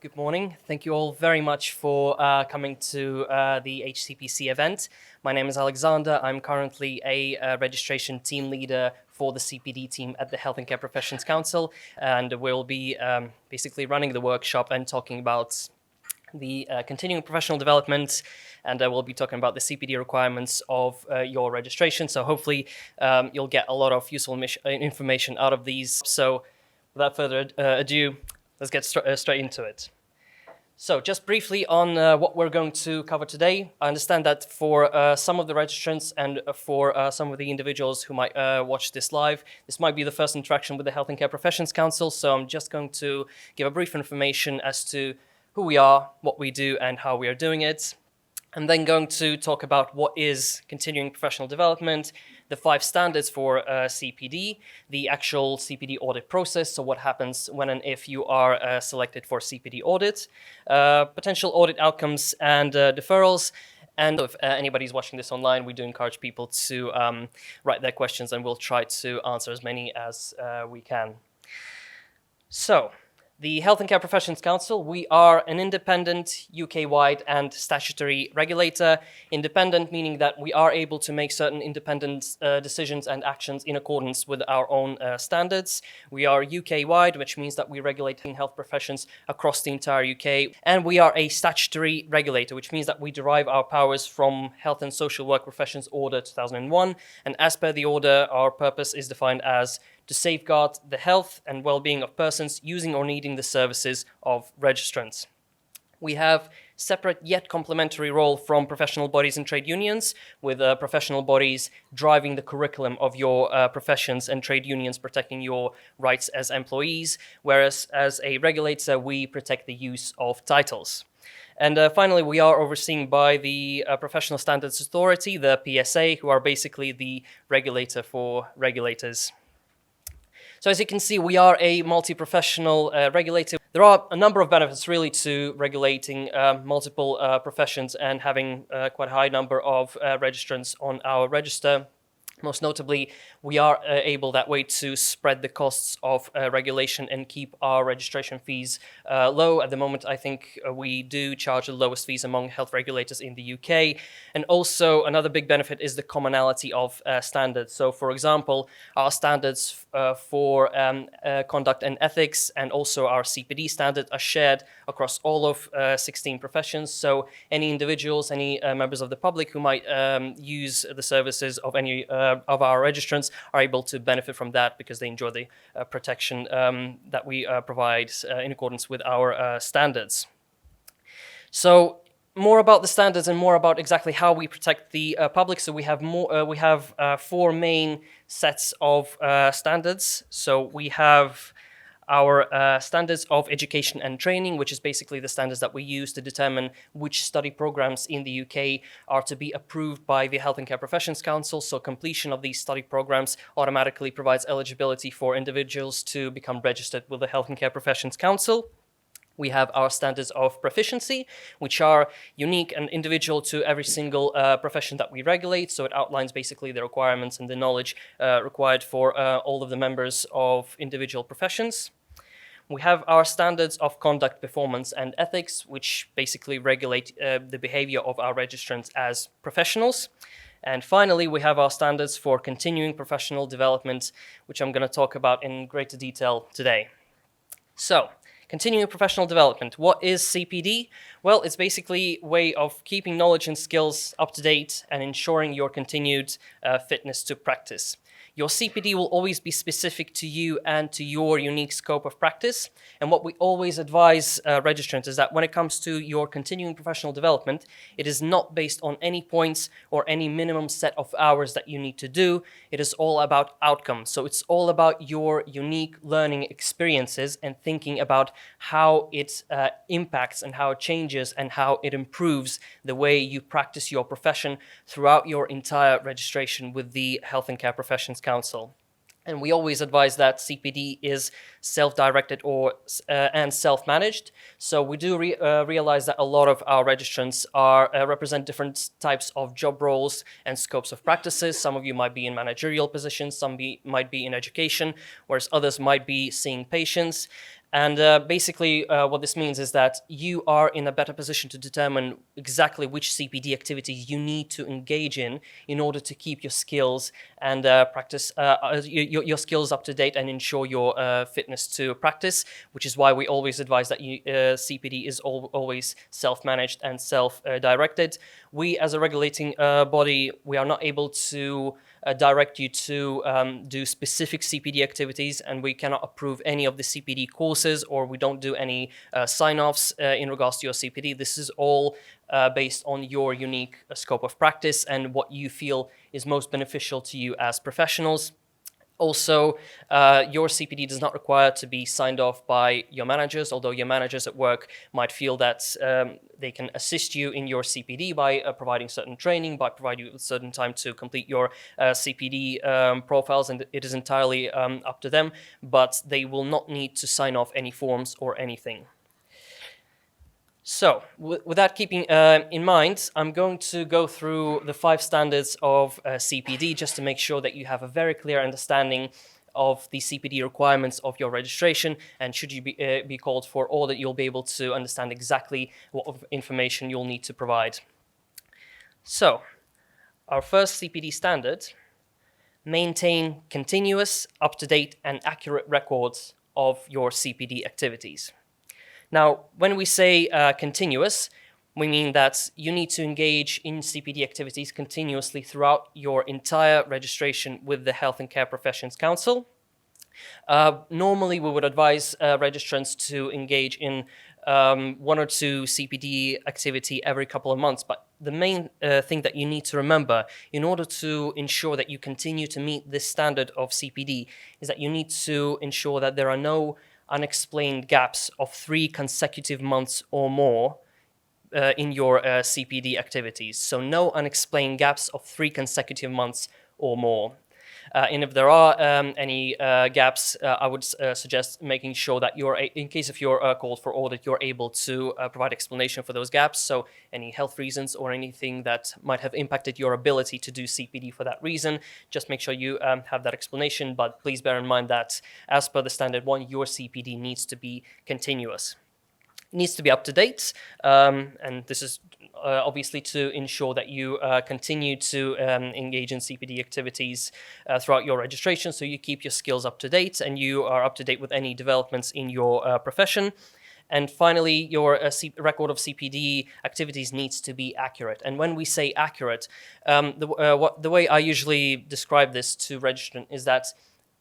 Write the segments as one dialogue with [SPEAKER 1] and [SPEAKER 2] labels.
[SPEAKER 1] Good morning. Thank you all very much for coming to the HCPC event. My name is Alexander. I'm currently a registration team leader for the CPD team at the Health and Care Professions Council, and we'll be basically running the workshop and talking about the continuing professional development, and we'll be talking about the CPD requirements of your registration. So hopefully you'll get a lot of useful information out of these. So without further ado, let's get straight into it. So just briefly on what we're going to cover today. I understand that for some of the registrants and for some of the individuals who might watch this live, this might be the first interaction with the Health and Care Professions Council. So I'm just going to give a brief information as to who we are, what we do, and how we are doing it. I'm then going to talk about what is continuing professional development, the 5 standards for CPD, the actual CPD audit process, so what happens when and if you are selected for CPD audit, potential audit outcomes and deferrals. And if anybody's watching this online, we do encourage people to write their questions, and we'll try to answer as many as we can. So, the Health and Care Professions Council, we are an independent, UK-wide and statutory regulator. Independent meaning that we are able to make certain independent decisions and actions in accordance with our own standards. We are UK-wide, which means that we regulate health professions across the entire UK. And we are a statutory regulator, which means that we derive our powers from Health and Social Work Professions Order 2001. And as per the order, our purpose is defined as to safeguard the health and well-being of persons using or needing the services of registrants. We have separate yet complementary role from professional bodies and trade unions, with professional bodies driving the curriculum of your professions and trade unions protecting your rights as employees, whereas as a regulator, we protect the use of titles. And finally, we are overseen by the Professional Standards Authority, the PSA, who are basically the regulator for regulators. So as you can see, we are a multi-professional regulator. There are a number of benefits really to regulating multiple professions and having quite a high number of registrants on our register. Most notably, we are able that way to spread the costs of regulation and keep our registration fees low. At the moment, I think we do charge the lowest fees among health regulators in the UK. And also, another big benefit is the commonality of standards. So, for example, our standards for conduct and ethics and also our CPD standard are shared across all of 16 professions. So, any individuals, any members of the public who might use the services of any of our registrants are able to benefit from that because they enjoy the protection that we provide in accordance with our standards. So more about the standards and more about exactly how we protect the public. So we have 4 main sets of standards. So we have our standards of education and training, which is basically the standards that we use to determine which study programs in the UK are to be approved by the Health and Care Professions Council. So completion of these study programs automatically provides eligibility for individuals to become registered with the Health and Care Professions Council. We have our standards of proficiency, which are unique and individual to every single profession that we regulate. So it outlines basically the requirements and the knowledge required for all of the members of individual professions. We have our standards of conduct, performance, and ethics, which basically regulate the behavior of our registrants as professionals. And finally, we have our standards for continuing professional development, which I'm going to talk about in greater detail today. So, continuing professional development. What is CPD? Well, it's basically a way of keeping knowledge and skills up to date and ensuring your continued fitness to practice. Your CPD will always be specific to you and to your unique scope of practice. And what we always advise registrants is that when it comes to your continuing professional development, it is not based on any points or any minimum set of hours that you need to do. It is all about outcomes. So it's all about your unique learning experiences and thinking about how it impacts and how it changes and how it improves the way you practice your profession throughout your entire registration with the Health and Care Professions Council. And we always advise that CPD is self-directed or and self-managed. So we do realize that a lot of our registrants represent different types of job roles and scopes of practices. Some of you might be in managerial positions, some might be in education, whereas others might be seeing patients. And basically, what this means is that you are in a better position to determine exactly which CPD activities you need to engage in order to keep your skills and practice your skills up to date and ensure your fitness to practice. Which is why we always advise that CPD is always self-managed and self-directed. We, as a regulating body, we are not able to direct you to do specific CPD activities, and we cannot approve any of the CPD courses, or we don't do any sign-offs in regards to your CPD. This is all based on your unique scope of practice and what you feel is most beneficial to you as professionals. Also, your CPD does not require to be signed off by your managers, although your managers at work might feel that they can assist you in your CPD by providing certain training, by providing you with certain time to complete your CPD profiles, and it is entirely up to them, but they will not need to sign off any forms or anything. So, with that keeping in mind, I'm going to go through the 5 standards of CPD just to make sure that you have a very clear understanding of the CPD requirements of your registration, and should you be called for audit, you'll be able to understand exactly what information you'll need to provide. So, our first CPD standard: maintain continuous, up-to-date, and accurate records of your CPD activities. Now, when we say continuous, we mean that you need to engage in CPD activities continuously throughout your entire registration with the Health and Care Professions Council. Normally, we would advise registrants to engage in 1 or 2 CPD activity every couple of months, but the main thing that you need to remember in order to ensure that you continue to meet this standard of CPD is that you need to ensure that there are no unexplained gaps of 3 consecutive months or more in your CPD activities. So no unexplained gaps of 3 consecutive months or more. And if there are any gaps, I would suggest making sure that in case if you're called for audit, you're able to provide explanation for those gaps. So any health reasons or anything that might have impacted your ability to do CPD for that reason, just make sure you have that explanation. But please bear in mind that as per the standard 1, your CPD needs to be continuous. It needs to be up to date, and this is obviously to ensure that you continue to engage in CPD activities throughout your registration, so you keep your skills up to date and you are up to date with any developments in your profession. And finally, your record of CPD activities needs to be accurate. And when we say accurate, the way I usually describe this to registrant is that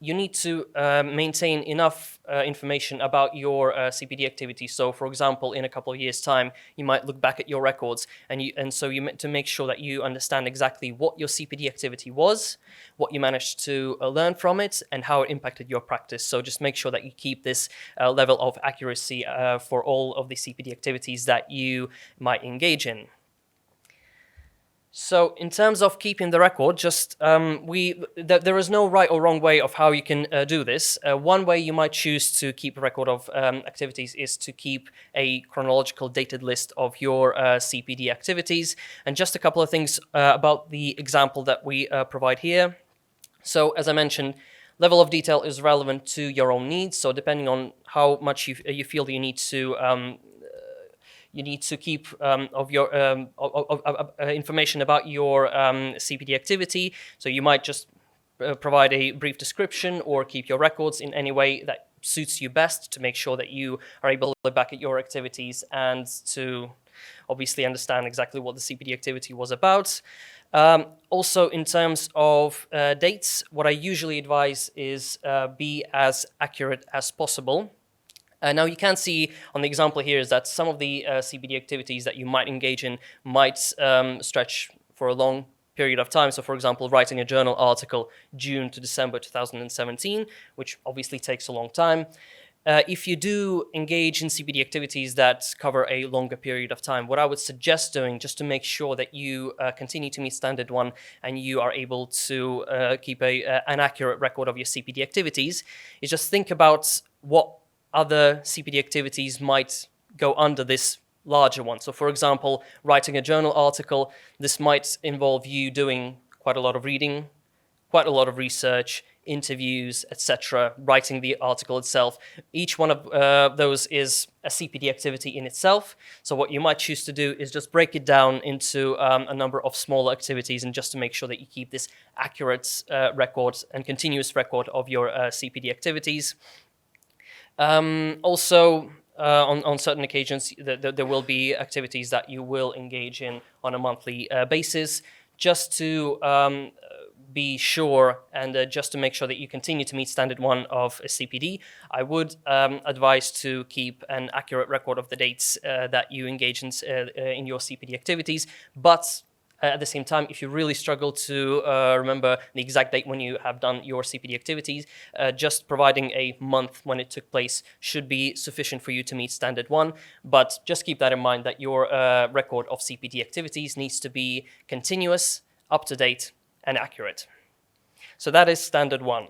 [SPEAKER 1] you need to maintain enough information about your CPD activity. So, for example, in a couple of years' time, you might look back at your records, and so you to make sure that you understand exactly what your CPD activity was, what you managed to learn from it, and how it impacted your practice. So just make sure that you keep this level of accuracy for all of the CPD activities that you might engage in. So in terms of keeping the record, there is no right or wrong way of how you can do this. One way you might choose to keep a record of activities is to keep a chronological dated list of your CPD activities. And just a couple of things about the example that we provide here. So as I mentioned, level of detail is relevant to your own needs. So depending on how much you feel that you need to keep of your information about your CPD activity. So you might just provide a brief description or keep your records in any way that suits you best to make sure that you are able to look back at your activities and to obviously understand exactly what the CPD activity was about. Also, in terms of dates, what I usually advise is be as accurate as possible. Now, you can see on the example here is that some of the CPD activities that you might engage in might stretch for a long period of time. So, for example, writing a journal article June to December 2017, which obviously takes a long time. If you do engage in CPD activities that cover a longer period of time, what I would suggest doing just to make sure that you continue to meet standard 1 and you are able to keep an accurate record of your CPD activities is just think about what other CPD activities might go under this larger one. So for example, writing a journal article, this might involve you doing quite a lot of reading, quite a lot of research, interviews, etc., writing the article itself. Each one of those is a CPD activity in itself. So what you might choose to do is just break it down into a number of smaller activities, and just to make sure that you keep this accurate record and continuous record of your CPD activities. On certain occasions, there will be activities that you will engage in on a monthly basis, just to be sure and just to make sure that you continue to meet standard 1 of a CPD. I would advise to keep an accurate record of the dates that you engage in your CPD activities, but at the same time, if you really struggle to remember the exact date when you have done your CPD activities, just providing a month when it took place should be sufficient for you to meet standard 1. But just keep that in mind, that your record of CPD activities needs to be continuous, up to date, and accurate. So that is standard 1.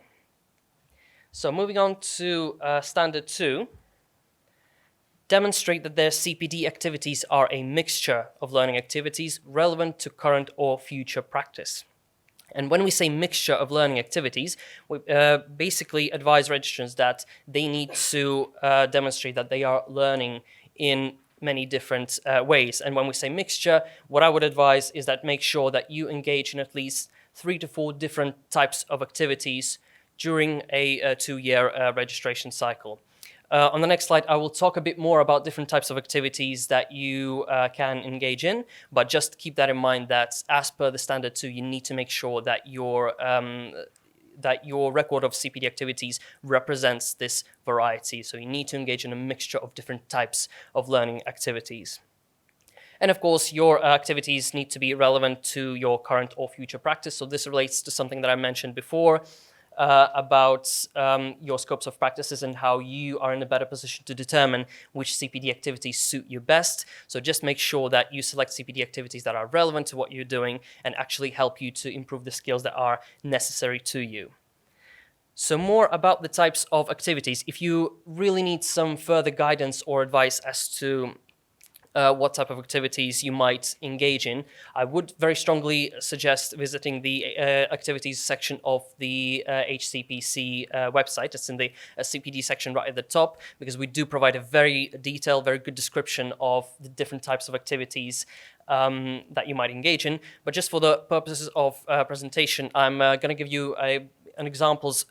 [SPEAKER 1] So moving on to standard 2. Demonstrate that their CPD activities are a mixture of learning activities relevant to current or future practice. And when we say mixture of learning activities, we basically advise registrants that they need to demonstrate that they are learning in many different ways. And when we say mixture, what I would advise is that make sure that you engage in at least 3 to 4 different types of activities during a 2-year registration cycle. On the next slide, I will talk a bit more about different types of activities that you can engage in, but just keep that in mind that as per the standard 2, you need to make sure that your record of CPD activities represents this variety. So you need to engage in a mixture of different types of learning activities. And of course, your activities need to be relevant to your current or future practice. So this relates to something that I mentioned before, about your scopes of practices and how you are in a better position to determine which CPD activities suit you best. So just make sure that you select CPD activities that are relevant to what you're doing and actually help you to improve the skills that are necessary to you. So more about the types of activities. If you really need some further guidance or advice as to what type of activities you might engage in, I would very strongly suggest visiting the activities section of the HCPC website. It's in the CPD section right at the top, because we do provide a very detailed, very good description of the different types of activities that you might engage in. But just for the purposes of presentation, I'm going to give you examples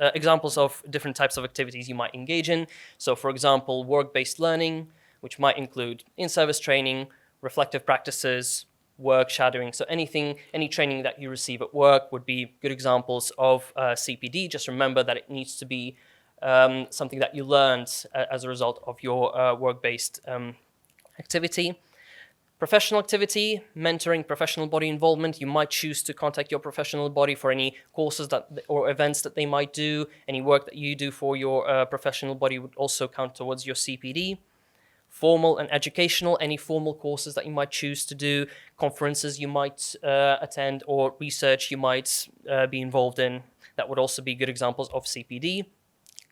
[SPEAKER 1] of different types of activities you might engage in. So for example, work-based learning, which might include in-service training, reflective practices, work shadowing. So any training that you receive at work would be good examples of CPD. Just remember that it needs to be something that you learned as a result of your work-based activity. Professional activity, mentoring, professional body involvement. You might choose to contact your professional body for any courses or events that they might do. Any work that you do for your professional body would also count towards your CPD. Formal and educational, any formal courses that you might choose to do, conferences you might attend, or research you might be involved in. That would also be good examples of CPD.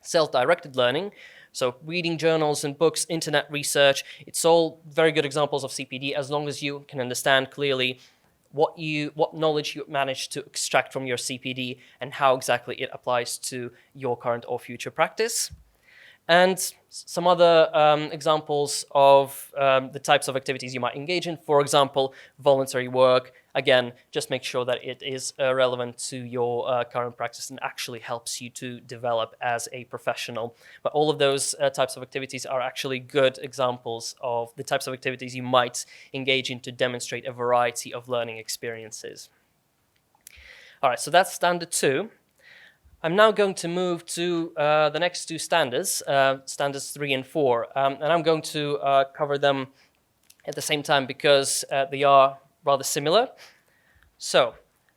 [SPEAKER 1] Self-directed learning, so reading journals and books, internet research, it's all very good examples of CPD as long as you can understand clearly what knowledge you managed to extract from your CPD and how exactly it applies to your current or future practice. And some other examples of the types of activities you might engage in. For example, voluntary work. Again, just make sure that it is relevant to your current practice and actually helps you to develop as a professional. But all of those types of activities are actually good examples of the types of activities you might engage in to demonstrate a variety of learning experiences. All right, so that's standard 2. I'm now going to move to the next 2 standards, standards 3 and 4, and I'm going to cover them at the same time because they are rather similar. So,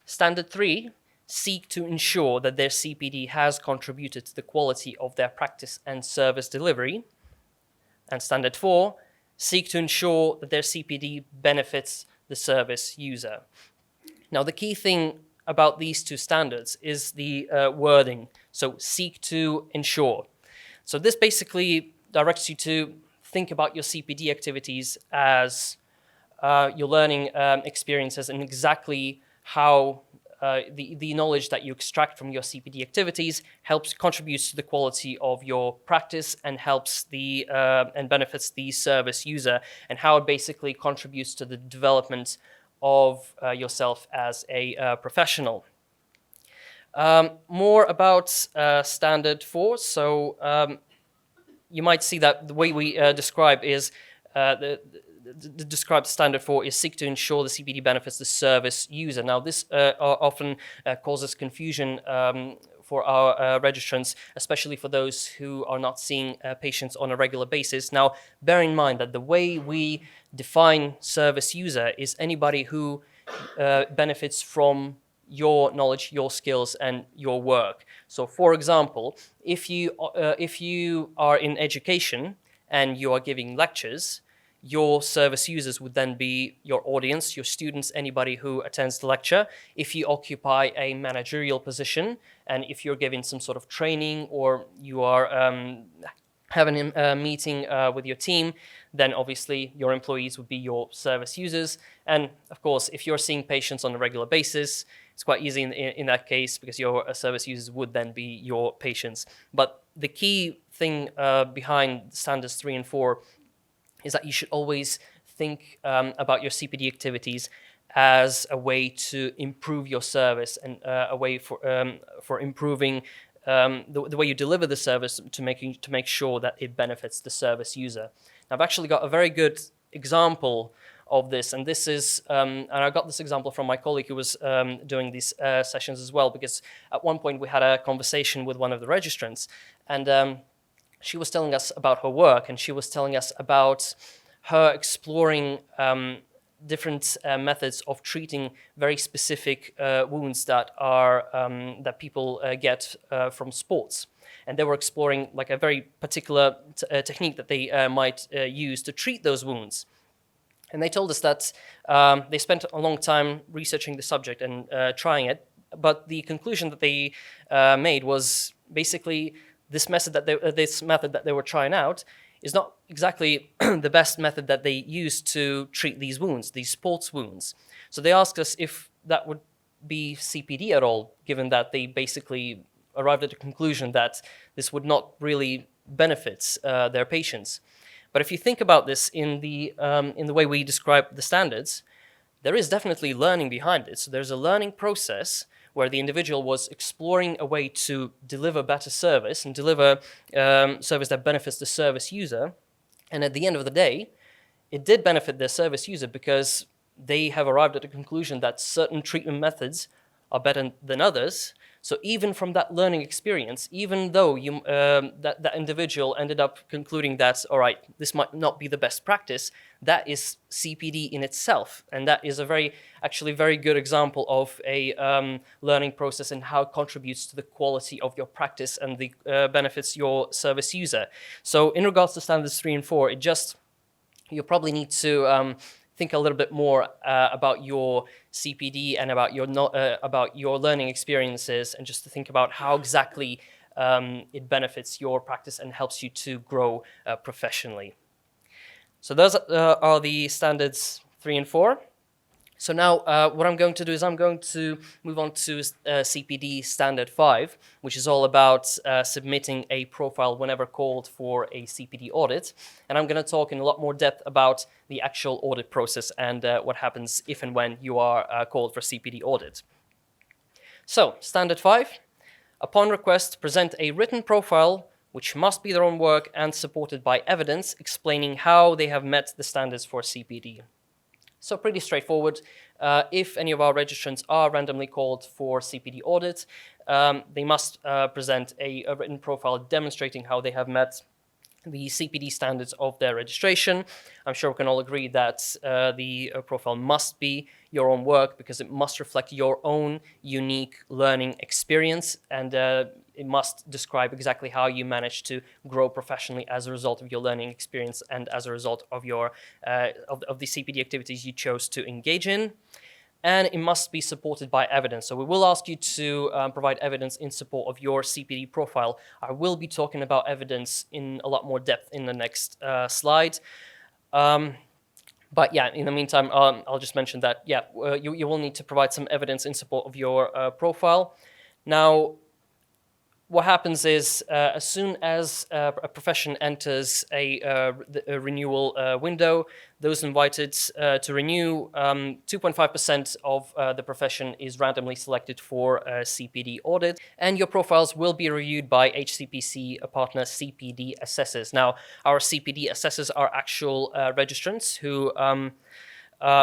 [SPEAKER 1] standard 3, seek to ensure that their CPD has contributed to the quality of their practice and service delivery. And standard 4, seek to ensure that their CPD benefits the service user. Now, the key thing about these 2 standards is the wording. So seek to ensure. So this basically directs you to think about your CPD activities as your learning experiences and exactly how the knowledge that you extract from your CPD activities contributes to the quality of your practice and helps and benefits the service user, and how it basically contributes to the development of yourself as a professional. More about Standard 4. So you might see that the way we describe is the described Standard 4 is seek to ensure the CPD benefits the service user. Now, this often causes confusion for our registrants, especially for those who are not seeing patients on a regular basis. Now, bear in mind that the way we define service user is anybody who benefits from your knowledge, your skills, and your work. So, for example, if you are in education and you are giving lectures, your service users would then be your audience, your students, anybody who attends the lecture. If you occupy a managerial position and if you're giving some sort of training or you are having a meeting with your team, then obviously your employees would be your service users. And of course, if you're seeing patients on a regular basis, it's quite easy in that case because your service users would then be your patients. But the key thing behind standards 3 and 4 is that you should always think about your CPD activities as a way to improve your service and a way for improving the way you deliver the service to make sure that it benefits the service user. Now, I've actually got a very good example of this, and this is and I got this example from my colleague who was doing these sessions as well, because at one point we had a conversation with one of the registrants, and she was telling us about her work, and she was telling us about her exploring different methods of treating very specific wounds that people get from sports. And they were exploring like a very particular technique that they might use to treat those wounds. And they told us that they spent a long time researching the subject and trying it, but the conclusion that they made was basically this method that they were trying out is not exactly the best method that they use to treat these wounds, these sports wounds. So they asked us if that would be CPD at all, given that they basically arrived at the conclusion that this would not really benefit their patients. But if you think about this in the way we describe the standards, there is definitely learning behind it. So there's a learning process where the individual was exploring a way to deliver better service and deliver service that benefits the service user. And at the end of the day, it did benefit their service user because they have arrived at the conclusion that certain treatment methods are better than others. So even from that learning experience, even though that individual ended up concluding that, all right, this might not be the best practice, that is CPD in itself. And that is a very good example of a learning process and how it contributes to the quality of your practice and the benefits your service user. So in regards to standards 3 and 4, you probably need to think a little bit more about your CPD and about your learning experiences, and just to think about how exactly it benefits your practice and helps you to grow professionally. So those are the standards 3 and 4. So now what I'm going to do is I'm going to move on to CPD Standard 5, which is all about submitting a profile whenever called for a CPD audit. And I'm going to talk in a lot more depth about the actual audit process and what happens if and when you are called for CPD audit. So, Standard 5, upon request, present a written profile which must be their own work and supported by evidence explaining how they have met the standards for CPD. So pretty straightforward. If any of our registrants are randomly called for CPD audit, they must present a written profile demonstrating how they have met the CPD standards of their registration. I'm sure we can all agree that the profile must be your own work because it must reflect your own unique learning experience, and it must describe exactly how you managed to grow professionally as a result of your learning experience and as a result of your of the CPD activities you chose to engage in. And it must be supported by evidence. So we will ask you to provide evidence in support of your CPD profile. I will be talking about evidence in a lot more depth in the next slide. But yeah, in the meantime, I'll just mention that, yeah, you will need to provide some evidence in support of your profile. Now, what happens is as soon as a profession enters a renewal window, those invited to renew, 2.5% of the profession is randomly selected for a CPD audit, and your profiles will be reviewed by HCPC partner CPD assessors. Now, our CPD assessors are actual registrants who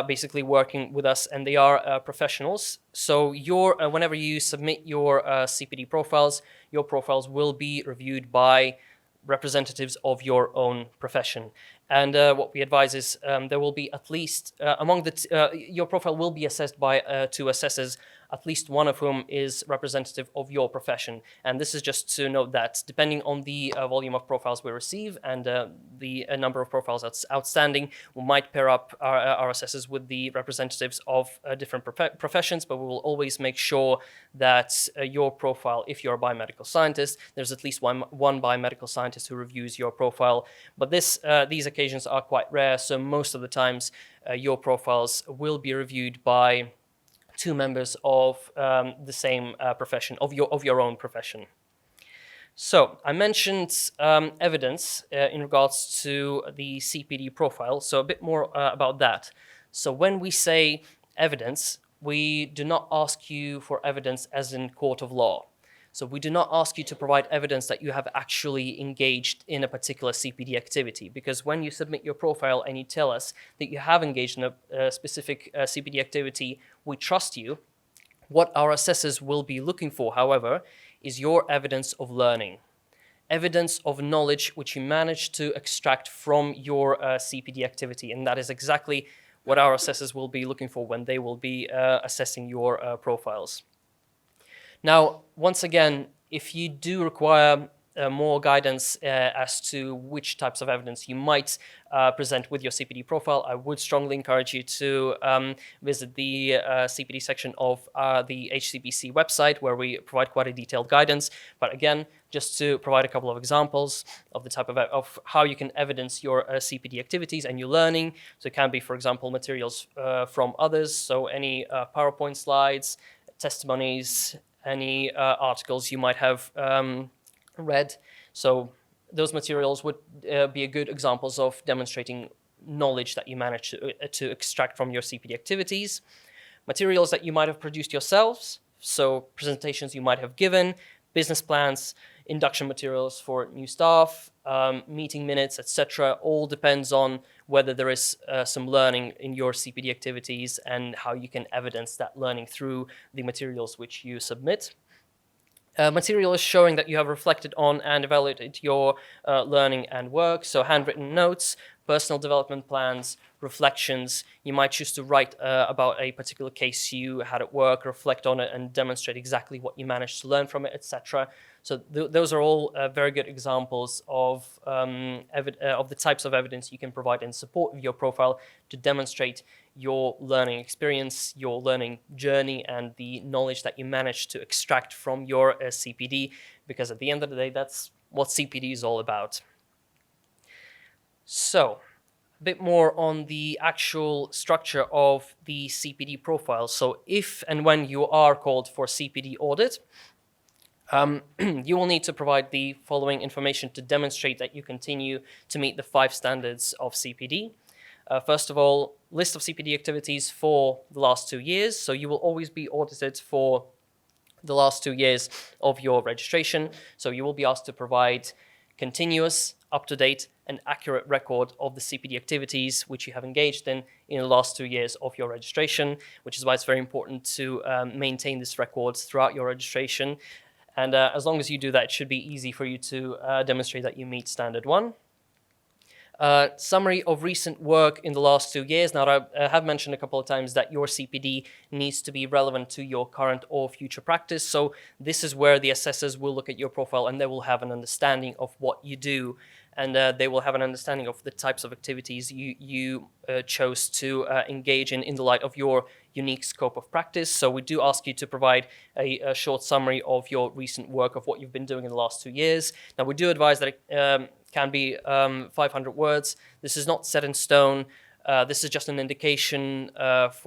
[SPEAKER 1] basically working with us, and they are professionals. So whenever you submit your CPD profiles, your profiles will be reviewed by representatives of your own profession. And what we advise is there will be at least your profile will be assessed by two assessors, at least one of whom is representative of your profession. And this is just to note that depending on the volume of profiles we receive and the number of profiles that's outstanding, we might pair up our assessors with the representatives of different professions, but we will always make sure that your profile, if you're a biomedical scientist, there's at least one biomedical scientist who reviews your profile. But these occasions are quite rare, so most of the times your profiles will be reviewed by two members of the same profession, of your own profession. So I mentioned evidence in regards to the CPD profile, so a bit more about that. So when we say evidence, we do not ask you for evidence as in court of law. So we do not ask you to provide evidence that you have actually engaged in a particular CPD activity, because when you submit your profile and you tell us that you have engaged in a specific CPD activity, we trust you. What our assessors will be looking for, however, is your evidence of learning, evidence of knowledge which you managed to extract from your CPD activity, and that is exactly what our assessors will be looking for when they will be assessing your profiles. Now, once again, if you do require more guidance as to which types of evidence you might present with your CPD profile, I would strongly encourage you to visit the CPD section of the HCPC website, where we provide quite a detailed guidance. But again, just to provide a couple of examples of the type of how you can evidence your CPD activities and your learning. So it can be, for example, materials from others, so any PowerPoint slides, testimonies, any articles you might have read. So those materials would be a good examples of demonstrating knowledge that you managed to extract from your CPD activities. Materials that you might have produced yourselves, so presentations you might have given, business plans, induction materials for new staff, meeting minutes, etc. All depends on whether there is some learning in your CPD activities and how you can evidence that learning through the materials which you submit. Materials showing that you have reflected on and evaluated your learning and work, so handwritten notes, personal development plans, reflections. You might choose to write about a particular case you had at work, reflect on it, and demonstrate exactly what you managed to learn from it, etc. So those are all very good examples of the types of evidence you can provide in support of your profile to demonstrate your learning experience, your learning journey, and the knowledge that you managed to extract from your CPD, because at the end of the day, that's what CPD is all about. So, a bit more on the actual structure of the CPD profile. So if and when you are called for CPD audit, you will need to provide the following information to demonstrate that you continue to meet the 5 standards of CPD. First of all, list of CPD activities for the last 2 years. So you will always be audited for the last 2 years of your registration. So you will be asked to provide continuous, up-to-date, and accurate record of the CPD activities which you have engaged in the last 2 years of your registration, which is why it's very important to maintain this record throughout your registration. And as long as you do that, it should be easy for you to demonstrate that you meet standard 1. Summary of recent work in the last 2 years. Now, I have mentioned a couple of times that your CPD needs to be relevant to your current or future practice. So this is where the assessors will look at your profile and they will have an understanding of what you do. And they will have an understanding of the types of activities you chose to engage in the light of your unique scope of practice. So we do ask you to provide a short summary of your recent work, of what you've been doing in the last 2 years. Now, we do advise that it can be 500 words. This is not set in stone. This is just an indication of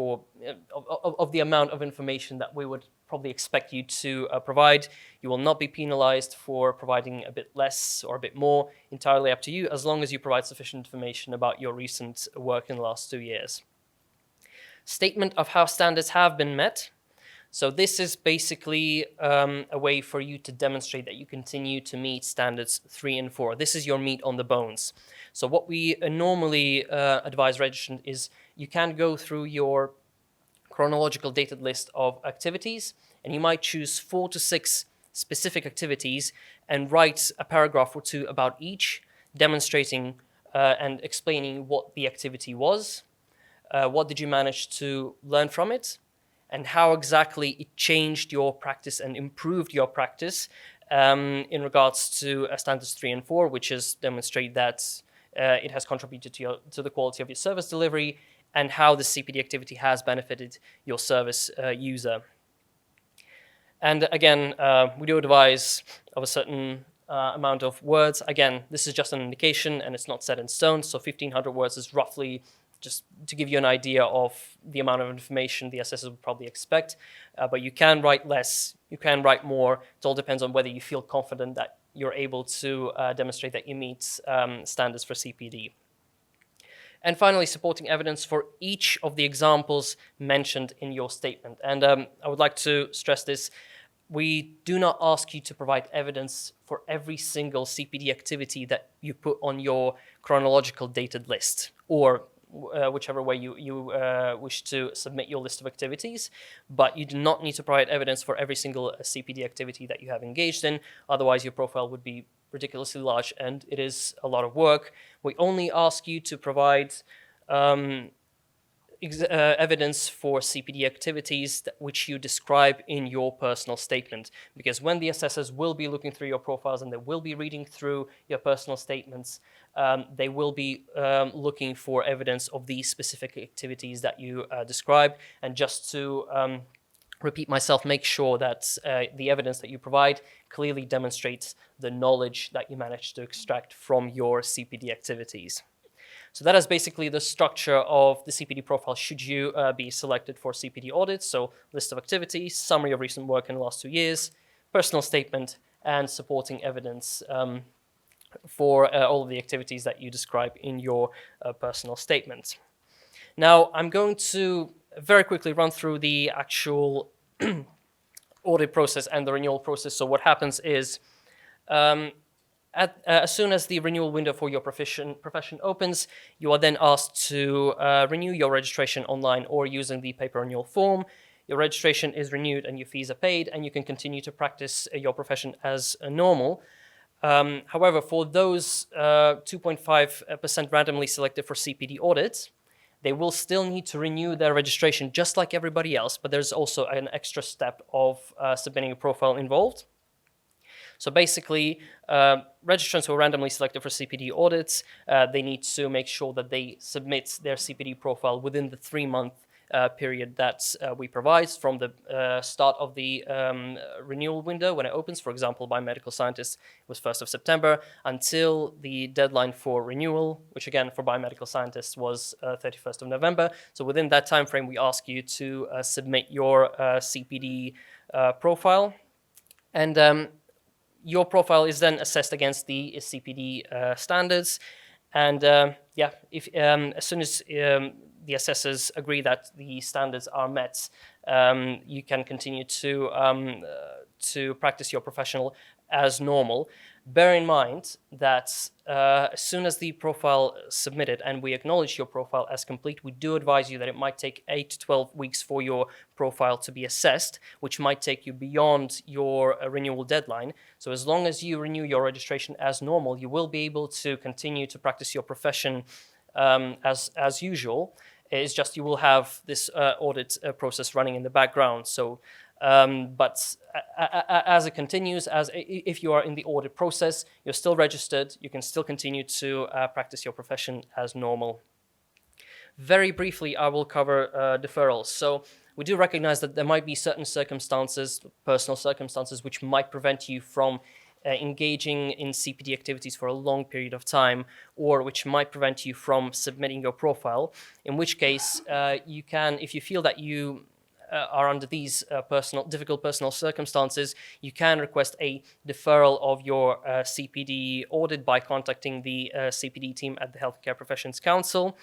[SPEAKER 1] the amount of information that we would probably expect you to provide. You will not be penalized for providing a bit less or a bit more, entirely up to you, as long as you provide sufficient information about your recent work in the last 2 years. Statement of how standards have been met. So this is basically a way for you to demonstrate that you continue to meet standards 3 and 4. This is your meat on the bones. So what we normally advise registrants is you can go through your chronological dated list of activities, and you might choose 4 to 6 specific activities and write a paragraph or 2 about each, demonstrating and explaining what the activity was, what did you manage to learn from it, and how exactly it changed your practice and improved your practice in regards to standards 3 and 4, which is demonstrate that it has contributed to the quality of your service delivery and how the CPD activity has benefited your service user. And again, we do advise of a certain amount of words. Again, this is just an indication and it's not set in stone, so 1,500 words is roughly just to give you an idea of the amount of information the assessors would probably expect. But you can write less, you can write more. It all depends on whether you feel confident that you're able to demonstrate that you meet standards for CPD. And finally, supporting evidence for each of the examples mentioned in your statement. And I would like to stress this. We do not ask you to provide evidence for every single CPD activity that you put on your chronological dated list, or whichever way you wish to submit your list of activities, but you do not need to provide evidence for every single CPD activity that you have engaged in. Otherwise, your profile would be ridiculously large, and it is a lot of work. We only ask you to provide evidence for CPD activities which you describe in your personal statement, because when the assessors will be looking through your profiles and they will be reading through your personal statements, they will be looking for evidence of these specific activities that you describe. And just to repeat myself, make sure that the evidence that you provide clearly demonstrates the knowledge that you managed to extract from your CPD activities. So that is basically the structure of the CPD profile should you be selected for CPD audits. So list of activities, summary of recent work in the last 2 years, personal statement, and supporting evidence for all of the activities that you describe in your personal statement. Now, I'm going to very quickly run through the actual audit process and the renewal process. So what happens is, as soon as the renewal window for your profession opens, you are then asked to renew your registration online or using the paper renewal form. Your registration is renewed and your fees are paid, and you can continue to practice your profession as normal. However, for those 2.5% randomly selected for CPD audits, they will still need to renew their registration just like everybody else, but there's also an extra step of submitting a profile involved. So basically, registrants who are randomly selected for CPD audits, they need to make sure that they submit their CPD profile within the 3-month period that we provide from the start of the renewal window when it opens. For example, biomedical scientists was 1st of September until the deadline for renewal, which again for biomedical scientists was 31st of November. So within that time frame, we ask you to submit your CPD profile, and your profile is then assessed against the CPD standards. And if as soon as the assessors agree that the standards are met, you can continue to practice your professional as normal. Bear in mind that as soon as the profile is submitted and we acknowledge your profile as complete, we do advise you that it might take 8 to 12 weeks for your profile to be assessed, which might take you beyond your renewal deadline. So as long as you renew your registration as normal, you will be able to continue to practice your profession as usual. It's just you will have this audit process running in the background. So, but as it continues, if you are in the audit process, you're still registered, you can still continue to practice your profession as normal. Very briefly, I will cover deferrals. So we do recognize that there might be certain circumstances, personal circumstances, which might prevent you from engaging in CPD activities for a long period of time, or which might prevent you from submitting your profile, in which case you can, if you feel that you are under these difficult personal circumstances, you can request a deferral of your CPD audit by contacting the CPD team at the Healthcare Professions Council.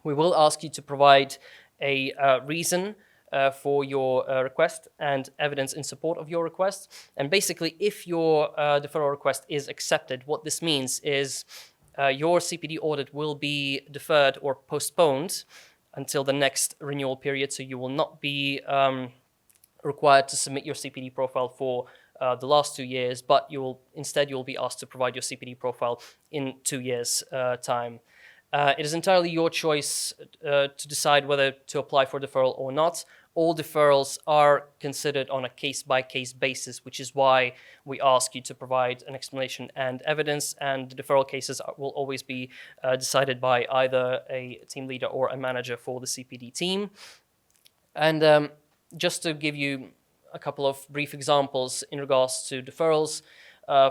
[SPEAKER 1] We will ask you to provide a reason for your request and evidence in support of your request. And basically, if your deferral request is accepted, what this means is your CPD audit will be deferred or postponed until the next renewal period, so you will not be required to submit your CPD profile for the last 2 years, but instead you'll be asked to provide your CPD profile in 2 years' time. It is entirely your choice to decide whether to apply for deferral or not. All deferrals are considered on a case-by-case basis, which is why we ask you to provide an explanation and evidence, and the deferral cases will always be decided by either a team leader or a manager for the CPD team. And just to give you a couple of brief examples in regards to deferrals,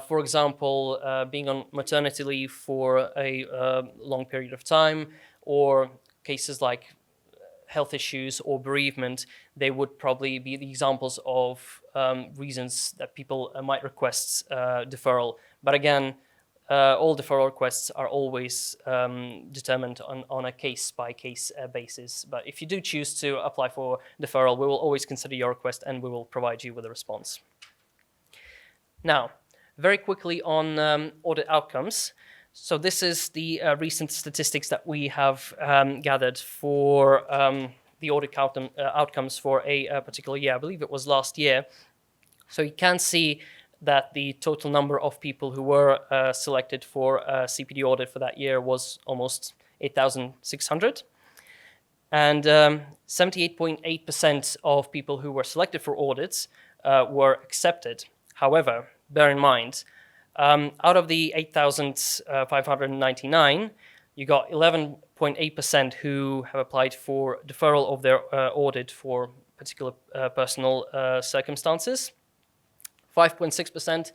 [SPEAKER 1] for example, being on maternity leave for a long period of time, or cases like health issues or bereavement, they would probably be the examples of reasons that people might request deferral. But again, all deferral requests are always determined on a case-by-case basis. But if you do choose to apply for deferral, we will always consider your request and we will provide you with a response. Now, very quickly on audit outcomes. So this is the recent statistics that we have gathered for the audit outcomes for a particular year. I believe it was last year. So you can see that the total number of people who were selected for a CPD audit for that year was almost 8,600. And 78.8% of people who were selected for audits were accepted. However, bear in mind, out of the 8,599, you got 11.8% who have applied for deferral of their audit for particular personal circumstances. 5.6%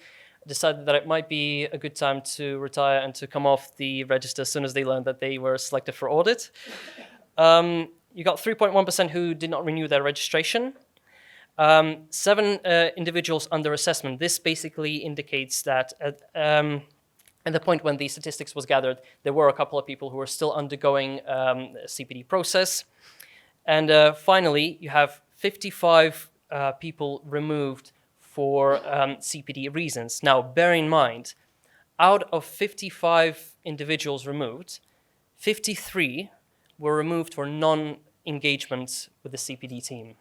[SPEAKER 1] decided that it might be a good time to retire and to come off the register as soon as they learned that they were selected for audit. You got 3.1% who did not renew their registration. 7 individuals under assessment. This basically indicates that at the point when the statistics was gathered, there were a couple of people who were still undergoing CPD process. And finally, you have 55 people removed for CPD reasons. Now, bear in mind, out of 55 individuals removed, 53 were removed for non-engagement with the CPD team.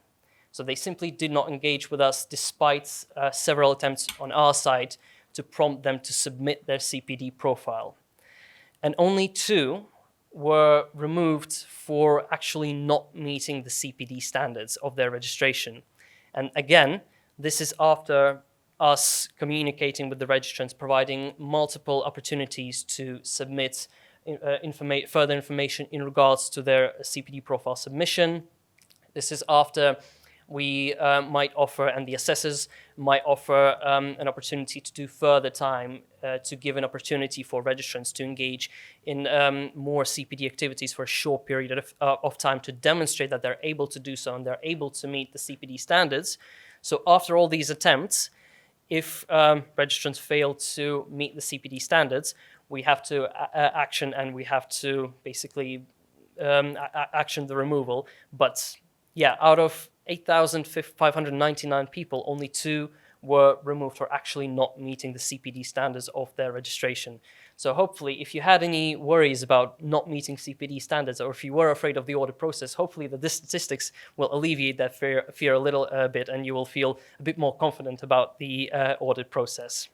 [SPEAKER 1] So they simply did not engage with us despite several attempts on our side to prompt them to submit their CPD profile. And only 2 were removed for actually not meeting the CPD standards of their registration. And again, this is after us communicating with the registrants, providing multiple opportunities to submit further information in regards to their CPD profile submission. This is after we might offer, and the assessors might offer an opportunity to do further time to give an opportunity for registrants to engage in more CPD activities for a short period of time to demonstrate that they're able to do so and they're able to meet the CPD standards. So after all these attempts, if registrants fail to meet the CPD standards, we have to action and we have to basically action the removal. But yeah, out of 8,599 people, only 2 were removed for actually not meeting the CPD standards of their registration. So hopefully, if you had any worries about not meeting CPD standards, or if you were afraid of the audit process, hopefully that this statistics will alleviate that fear a little bit, and you will feel a bit more confident about the audit process.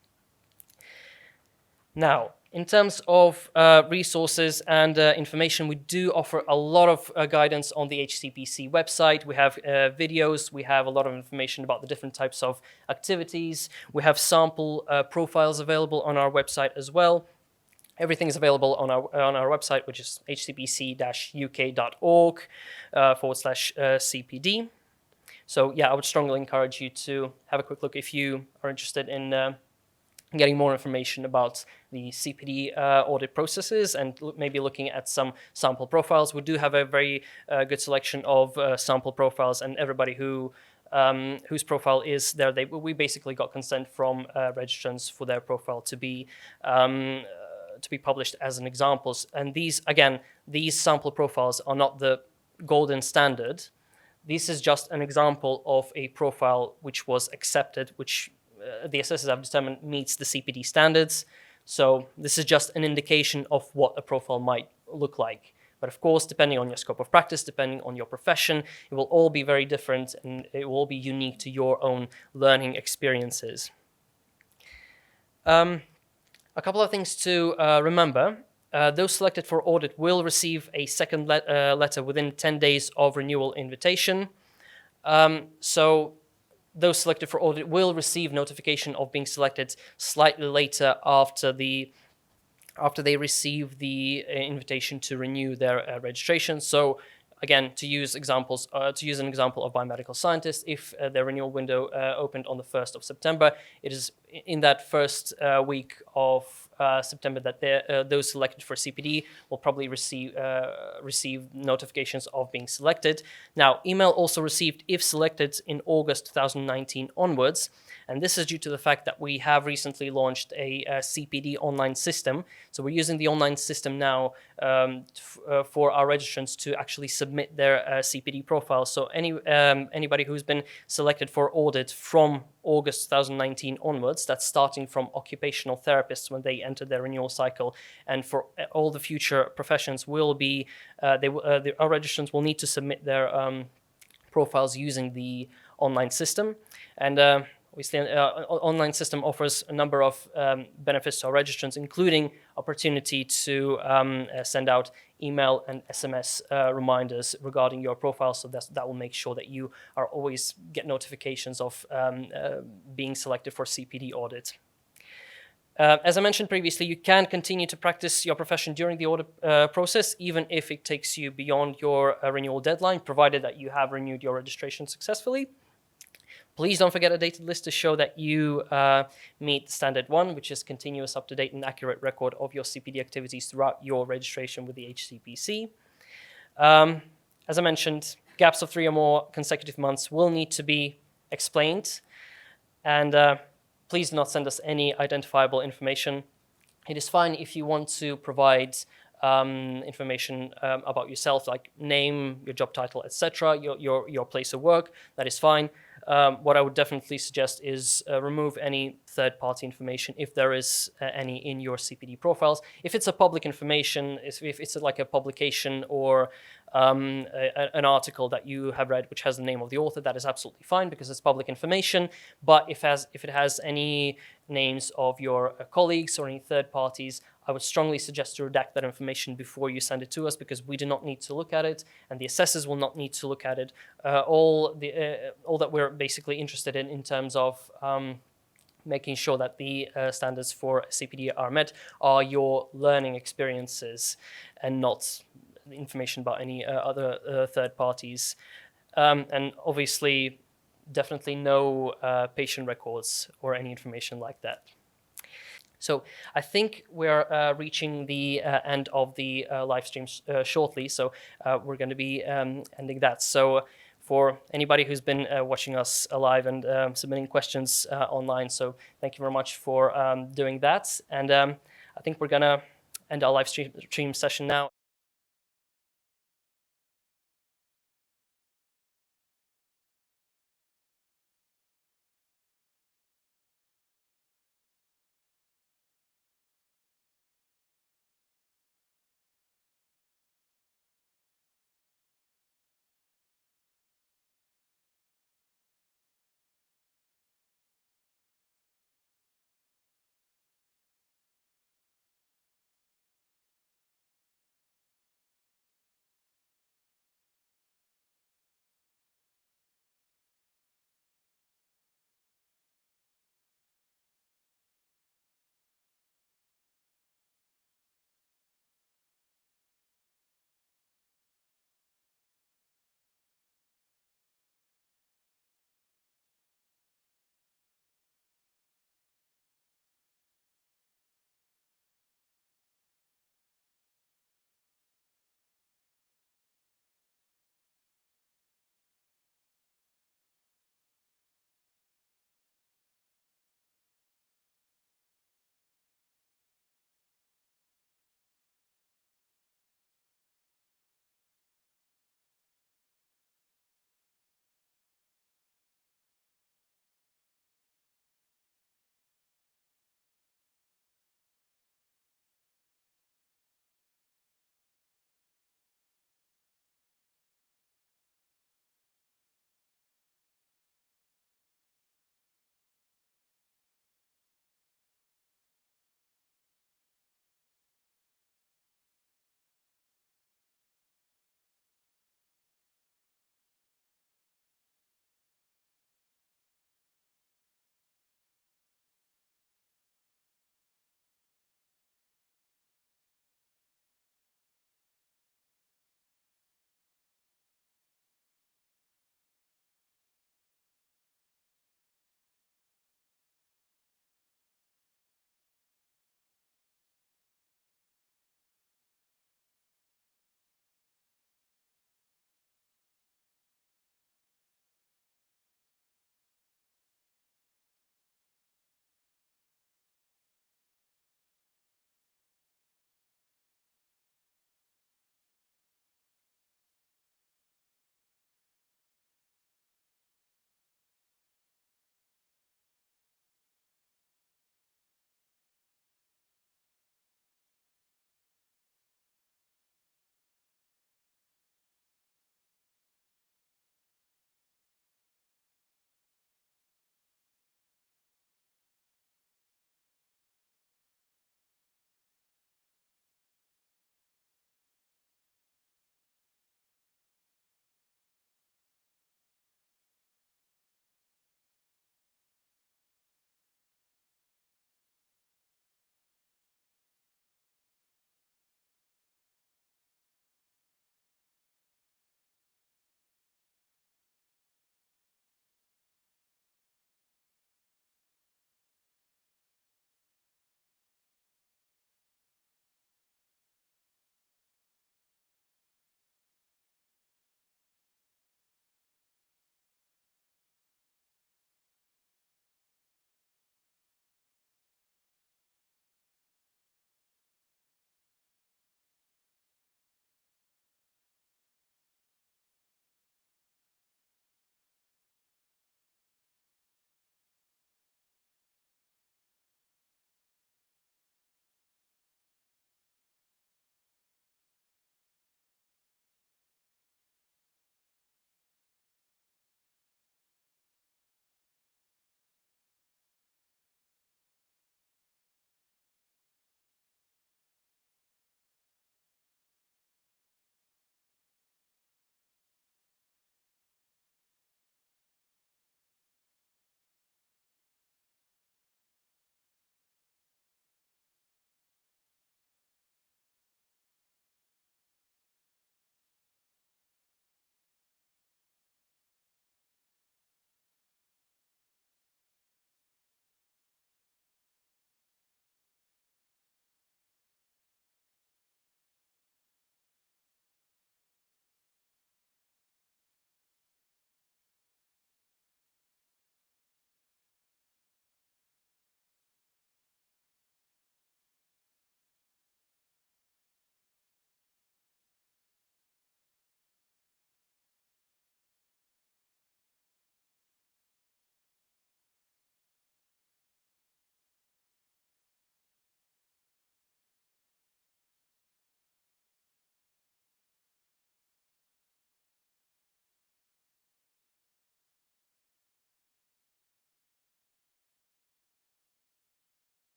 [SPEAKER 1] Now, in terms of resources and information, we do offer a lot of guidance on the HCPC website. We have videos, we have a lot of information about the different types of activities. We have sample profiles available on our website as well. Everything is available on our website, which is hcpc-uk.org/CPD. So yeah, I would strongly encourage you to have a quick look if you are interested in getting more information about the CPD audit processes and maybe looking at some sample profiles. We do have a very good selection of sample profiles, and everybody whose profile is there, we basically got consent from registrants for their profile to be published as an examples. And these sample profiles are not the golden standard. This is just an example of a profile which was accepted, which the assessors have determined meets the CPD standards. So this is just an indication of what a profile might look like. But of course, depending on your scope of practice, depending on your profession, it will all be very different and it will all be unique to your own learning experiences. A couple of things to remember. Those selected for audit will receive a second letter within 10 days of renewal invitation. So those selected for audit will receive notification of being selected slightly later after they receive the invitation to renew their registration. So again, to use an example of biomedical scientists, if their renewal window opened on the 1st of September, it is in that first week of September that those selected for CPD will probably receive notifications of being selected. Now, email also received if selected in August 2019 onwards, and this is due to the fact that we have recently launched a CPD online system. So we're using the online system now for our registrants to actually submit their CPD profile. So anybody who's been selected for audit from August 2019 onwards, that's starting from occupational therapists when they enter their renewal cycle, and for all the future professions will be, our registrants will need to submit their profiles using the online system. And online system offers a number of benefits to our registrants, including opportunity to send out email and SMS reminders regarding your profile. So that will make sure that you are always get notifications of being selected for CPD audit. As I mentioned previously, you can continue to practice your profession during the audit process, even if it takes you beyond your renewal deadline, provided that you have renewed your registration successfully. Please don't forget a dated list to show that you meet standard 1, which is continuous, up-to-date, and accurate record of your CPD activities throughout your registration with the HCPC. As I mentioned, gaps of 3 or more consecutive months will need to be explained, and please do not send us any identifiable information. It is fine if you want to provide information about yourself, like name, your job title, etc., your place of work. That is fine. What I would definitely suggest is remove any third-party information if there is any in your CPD profiles. If it's a public information, if it's like a publication or an article that you have read which has the name of the author, that is absolutely fine because it's public information. But if it has any names of your colleagues or any third parties, I would strongly suggest to redact that information before you send it to us, because we do not need to look at it, and the assessors will not need to look at it. All that we're basically interested in terms of making sure that the standards for CPD are met are your learning experiences and not information about any other third parties. And obviously, definitely no patient records or any information like that. So I think we're reaching the end of the live stream shortly, so we're going to be ending that. So for anybody who's been watching us live and submitting questions online, so thank you very much for doing that. And I think we're going to end our live stream session now.